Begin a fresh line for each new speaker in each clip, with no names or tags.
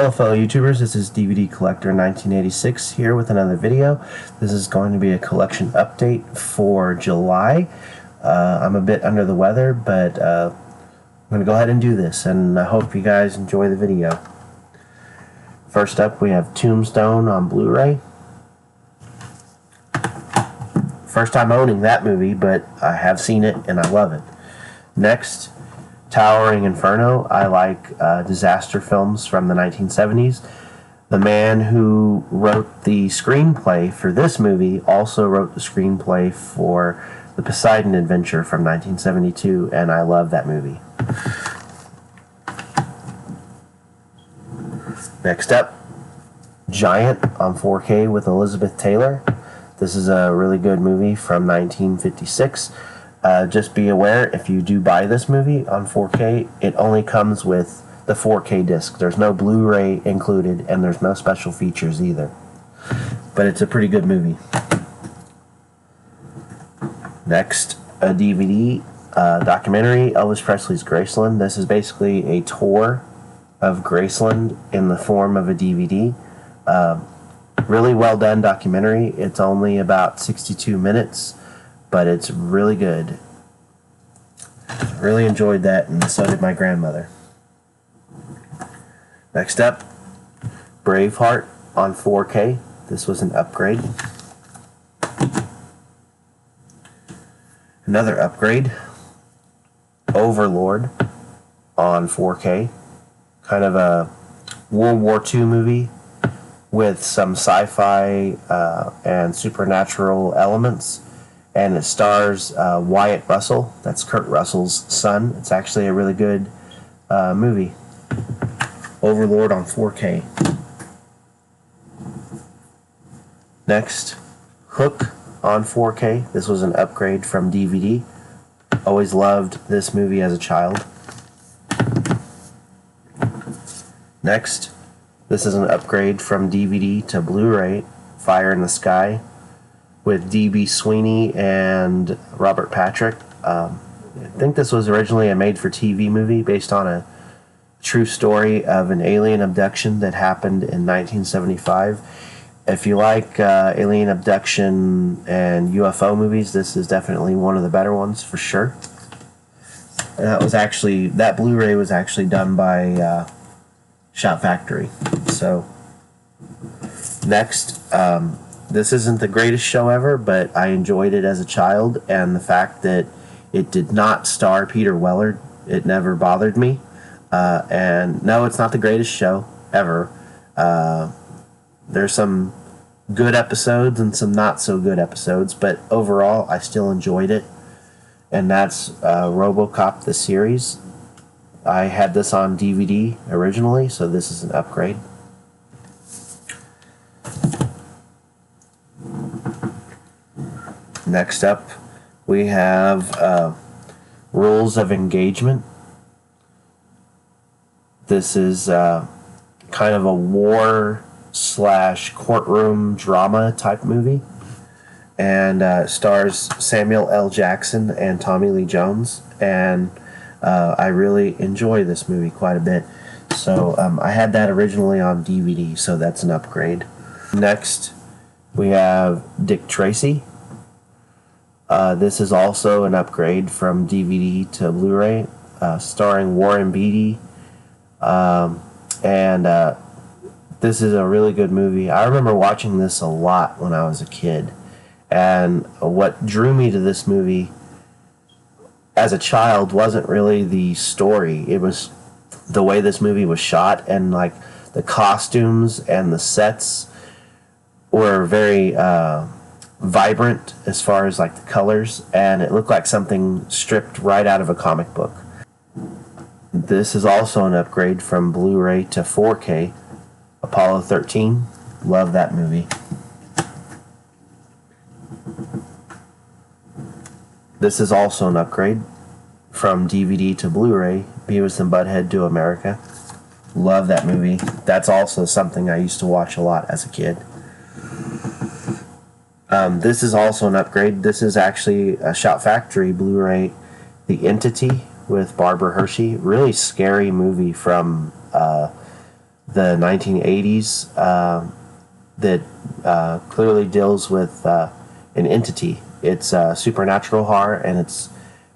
Hello fellow YouTubers, this is DVD Collector 1986 here with another video. This is going to be a collection update for July. I'm a bit under the weather, but I'm going to go ahead and do this, and I hope you guys enjoy the video. First up, we have Tombstone on Blu-ray. First time owning that movie, but I have seen it and I love it. Next, Towering Inferno. I like disaster films from the 1970s. The man who wrote the screenplay for this movie also wrote the screenplay for The Poseidon Adventure from 1972, and I love that movie. Next up, Giant on 4K with Elizabeth Taylor. This is a really good movie from 1956. Just be aware, if you do buy this movie on 4K, it only comes with the 4K disc. There's no Blu-ray included, and there's no special features either. But it's a pretty good movie. Next, a DVD documentary, Elvis Presley's Graceland. This is basically a tour of Graceland in the form of a DVD. Really well done documentary. It's only about 62 minutes. But it's really good. Really enjoyed that, and so did my grandmother. Next up, Braveheart on 4K. This was an upgrade. Another upgrade, Overlord on 4K. Kind of a World War II movie with some sci-fi and supernatural elements. And it stars Wyatt Russell. That's Kurt Russell's son. It's actually a really good movie. Overlord on 4K. Next, Hook on 4K. This was an upgrade from DVD. Always loved this movie as a child. Next, this is an upgrade from DVD to Blu-ray, Fire in the Sky, with D.B. Sweeney and Robert Patrick. I think this was originally a made-for-TV movie based on a true story of an alien abduction that happened in 1975. If you like alien abduction and UFO movies, this is definitely one of the better ones for sure. And that Blu-ray was actually done by Shout Factory. So next, this isn't the greatest show ever, but I enjoyed it as a child, and the fact that it did not star Peter Weller, it never bothered me. And no, it's not the greatest show ever. There's some good episodes and some not so good episodes, but overall, I still enjoyed it. And that's RoboCop, the series. I had this on DVD originally, so this is an upgrade. Next up, we have Rules of Engagement. This is kind of a war/courtroom drama type movie, and stars Samuel L. Jackson and Tommy Lee Jones, and I really enjoy this movie quite a bit. So I had that originally on DVD, so that's an upgrade. Next, we have Dick Tracy. This is also an upgrade from DVD to Blu-ray, starring Warren Beatty. This is a really good movie. I remember watching this a lot when I was a kid. And what drew me to this movie as a child wasn't really the story. It was the way this movie was shot, and like the costumes and the sets were very vibrant as far as like the colors, and it looked like something stripped right out of a comic book. This is also an upgrade from Blu-ray to 4K. Apollo 13. Love that movie. This is also an upgrade from DVD to Blu-ray. Beavis and Butthead Do America. Love that movie. That's also something I used to watch a lot as a kid. This is also an upgrade. This is actually a Shout Factory Blu-ray, The Entity with Barbara Hershey. Really scary movie from the 1980s, that clearly deals with an entity. It's supernatural horror, and it's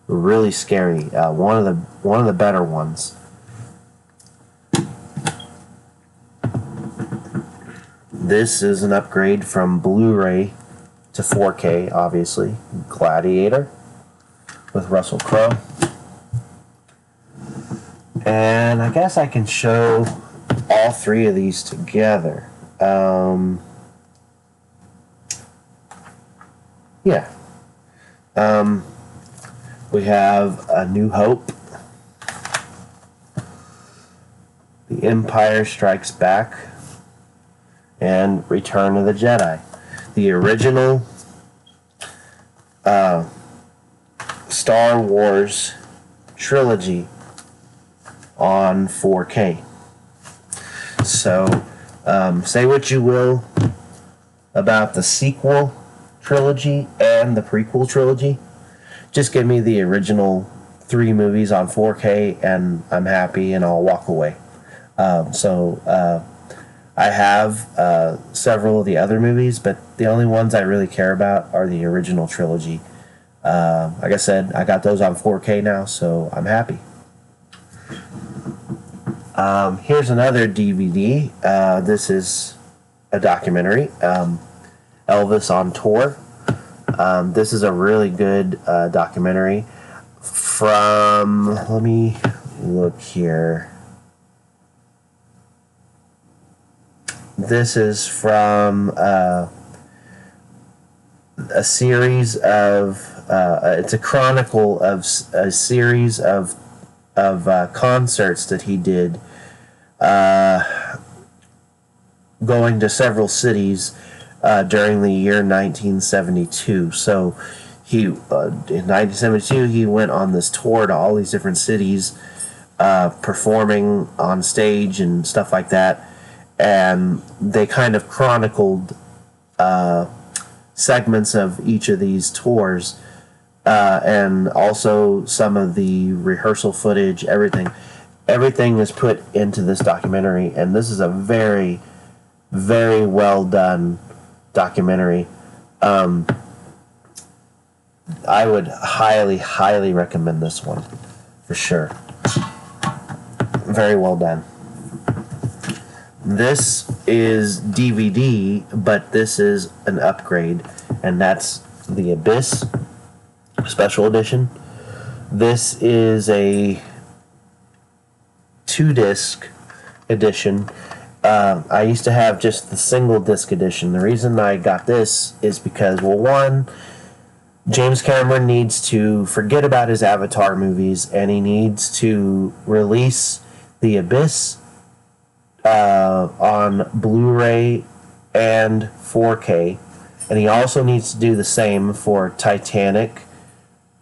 really scary. One of the better ones. This is an upgrade from Blu-ray to 4K, obviously. Gladiator with Russell Crowe. And I guess I can show all three of these together. Yeah. We have A New Hope, The Empire Strikes Back, and Return of the Jedi. The original Star Wars trilogy on 4K. So, say what you will about the sequel trilogy and the prequel trilogy. Just give me the original 3 movies on 4K and I'm happy, and I'll walk away. I have several of the other movies, but the only ones I really care about are the original trilogy. Like I said, I got those on 4K now, so I'm happy. Here's another DVD. This is a documentary, Elvis on Tour. This is a really good documentary from, let me look here. This is from a series of, it's a chronicle of a series of concerts that he did, going to several cities during the year 1972. So in 1972 he went on this tour to all these different cities, performing on stage and stuff like that, and they kind of chronicled segments of each of these tours, and also some of the rehearsal footage. Everything is put into this documentary, and this is a very, very well done documentary. I would highly, highly recommend this one for sure. Very well done. This is DVD, but this is an upgrade, and that's The Abyss Special Edition. This is a 2-disc edition. I used to have just the single disc edition. The reason I got this is because, well, one, James Cameron needs to forget about his Avatar movies, and he needs to release The Abyss on Blu-ray and 4K, and he also needs to do the same for Titanic,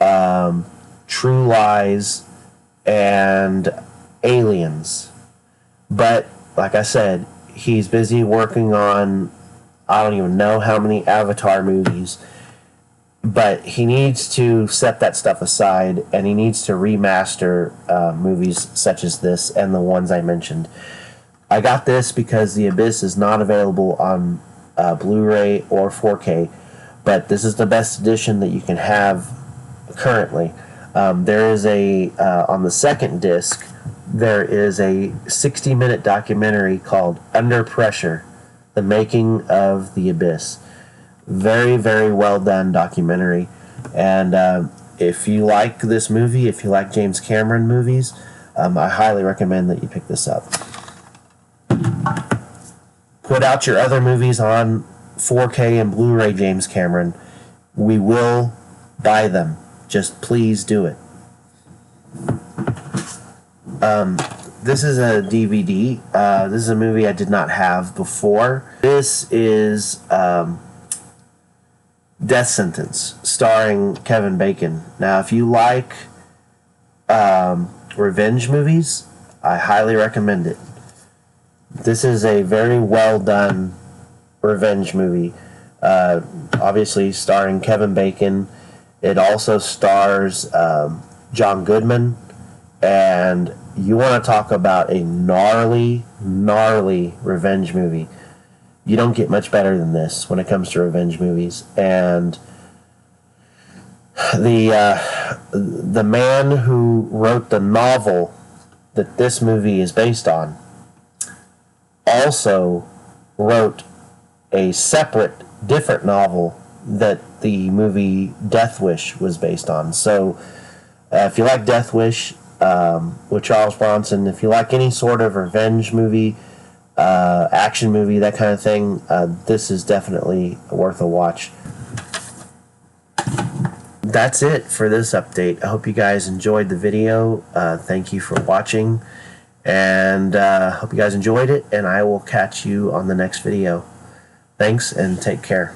True Lies, and Aliens. But like I said, he's busy working on, I don't even know how many Avatar movies, but he needs to set that stuff aside, and he needs to remaster movies such as this and the ones I mentioned. I got this because The Abyss is not available on Blu-ray or 4K, but this is the best edition that you can have currently. There is on the second disc, there is a 60-minute documentary called Under Pressure, The Making of The Abyss. Very, very well done documentary. And if you like this movie, if you like James Cameron movies, I highly recommend that you pick this up. Put out your other movies on 4K and Blu-ray, James Cameron. We will buy them. Just please do it. This is a DVD. This is a movie I did not have before. This is Death Sentence, starring Kevin Bacon. Now, if you like revenge movies, I highly recommend it. This is a very well done revenge movie. Obviously starring Kevin Bacon. It also stars John Goodman and you want to talk about a gnarly, gnarly revenge movie. You don't get much better than this when it comes to revenge movies. And the man who wrote the novel that this movie is based on also wrote a separate, different novel that the movie Death Wish was based on. So if you like Death Wish with Charles Bronson, if you like any sort of revenge movie, action movie, that kind of thing, this is definitely worth a watch. That's it for this update. I hope you guys enjoyed the video. Thank you for watching, and hope you guys enjoyed it, and I will catch you on the next video. Thanks, and take care.